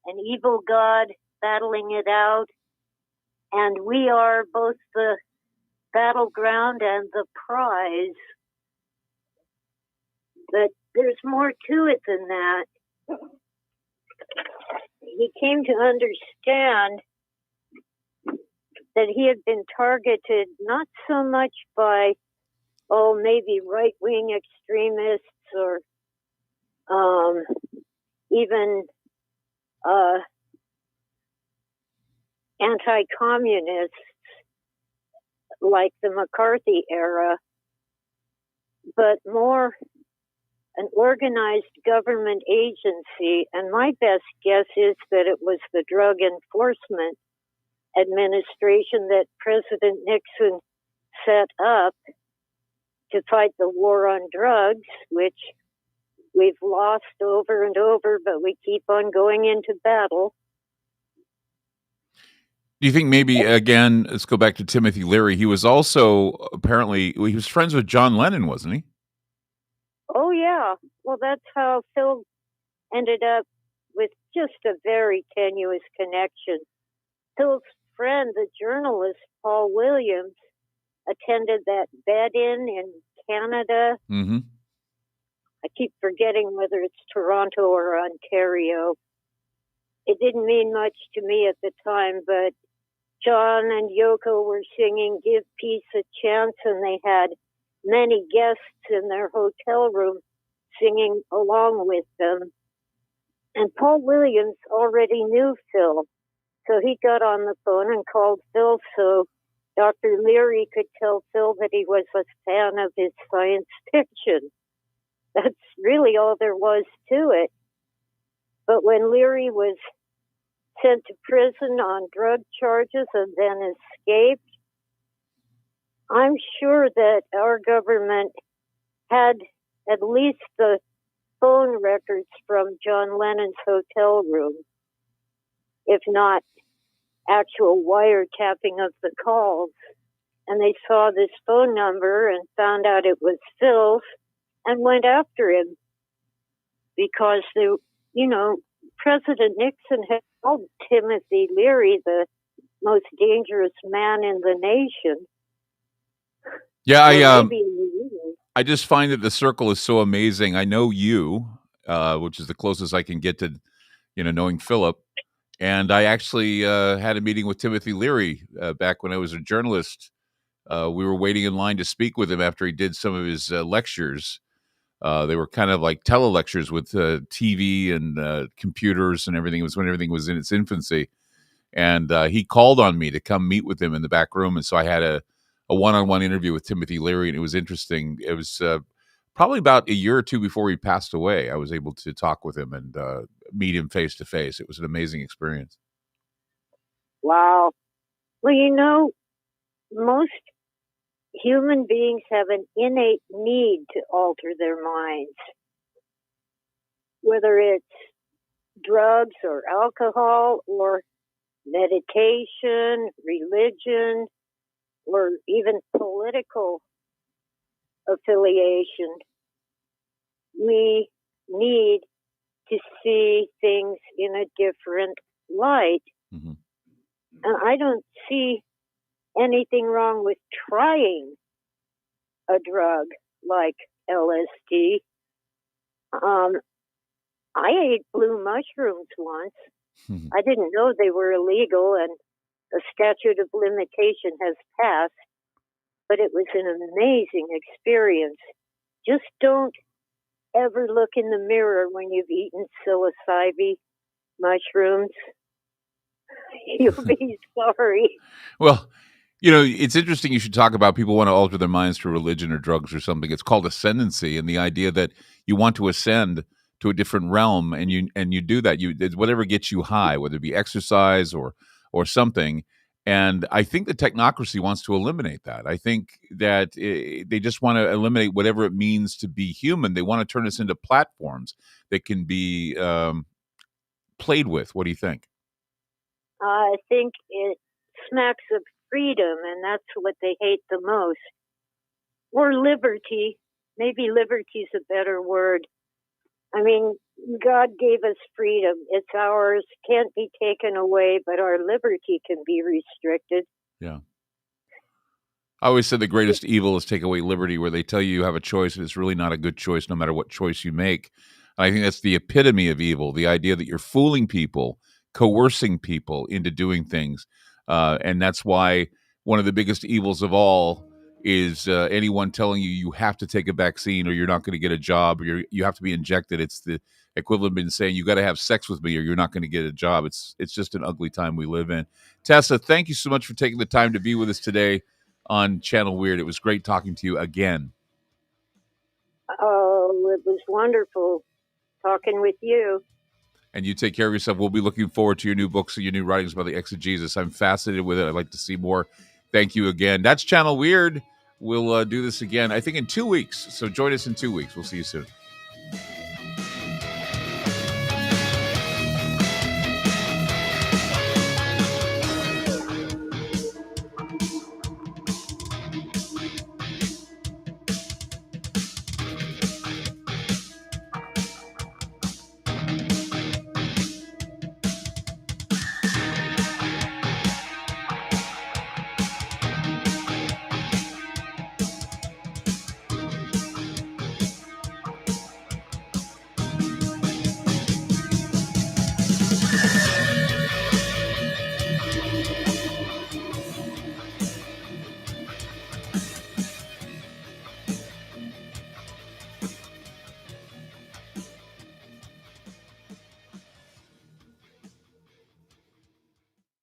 an evil God battling it out. And we are both the battleground and the prize. But there's more to it than that. He came to understand that he had been targeted not so much by, maybe right-wing extremists or even anti-communists like the McCarthy era, but more an organized government agency. And my best guess is that it was the Drug Enforcement Administration that President Nixon set up to fight the war on drugs, which we've lost over and over, but we keep on going into battle. Do you think maybe, again, let's go back to Timothy Leary. He was also apparently, he was friends with John Lennon, wasn't he? Oh, yeah. Well, that's how Phil ended up with just a very tenuous connection. Phil's friend, the journalist Paul Williams, attended that bed-in Canada. Mm-hmm. I keep forgetting whether it's Toronto or Ontario. It didn't mean much to me at the time, but John and Yoko were singing Give Peace a Chance, and they had many guests in their hotel room singing along with them. And Paul Williams already knew Phil, so he got on the phone and called Phil so Dr. Leary could tell Phil that he was a fan of his science fiction. That's really all there was to it. But when Leary was sent to prison on drug charges and then escaped, I'm sure that our government had at least the phone records from John Lennon's hotel room, if not actual wiretapping of the calls. And they saw this phone number and found out it was Phil's and went after him because President Nixon had called Timothy Leary the most dangerous man in the nation. Yeah, I just find that the circle is so amazing. I know you, which is the closest I can get to, knowing Philip. And I actually had a meeting with Timothy Leary back when I was a journalist. We were waiting in line to speak with him after he did some of his lectures. They were kind of like telelectures with TV and computers and everything. It was when everything was in its infancy. And he called on me to come meet with him in the back room. And so I had a one-on-one interview with Timothy Leary, and it was interesting. It was probably about a year or two before he passed away. I was able to talk with him and meet him face to face. It was an amazing experience. Wow. Well, most human beings have an innate need to alter their minds, whether it's drugs or alcohol or meditation, religion, or even political affiliation. We need to see things in a different light. Mm-hmm. And I don't see anything wrong with trying a drug like LSD. I ate blue mushrooms once. Mm-hmm. I didn't know they were illegal, and the statute of limitation has passed, but it was an amazing experience. Just don't ever look in the mirror when you've eaten psilocybin mushrooms. You'll be sorry. Well, it's interesting you should talk about people want to alter their minds through religion or drugs or something. It's called ascendancy, and the idea that you want to ascend to a different realm, and you do that. It's whatever gets you high, whether it be exercise or something. And I think the technocracy wants to eliminate that. I think that they just want to eliminate whatever it means to be human. They want to turn us into platforms that can be played with. What do you think? I think it smacks of freedom, and that's what they hate the most. Or liberty. Maybe liberty's a better word. I mean, God gave us freedom. It's ours, can't be taken away, but our liberty can be restricted. Yeah. I always said the greatest evil is take away liberty, where they tell you have a choice, and it's really not a good choice no matter what choice you make. And I think that's the epitome of evil, the idea that you're fooling people, coercing people into doing things. And that's why one of the biggest evils of all is anyone telling you have to take a vaccine or you're not going to get a job, or you have to be injected. It's the equivalent of saying you got to have sex with me or you're not going to get a job. It's just an ugly time we live in. Tessa, thank you so much for taking the time to be with us today on Channel Weird. It was great talking to you again. Oh, it was wonderful talking with you. And you take care of yourself. We'll be looking forward to your new books and your new writings about the exegesis. I'm fascinated with it. I'd like to see more. Thank you again. That's Channel Weird. we'll do this again, I think, in 2 weeks. So join us in 2 weeks. We'll see you soon.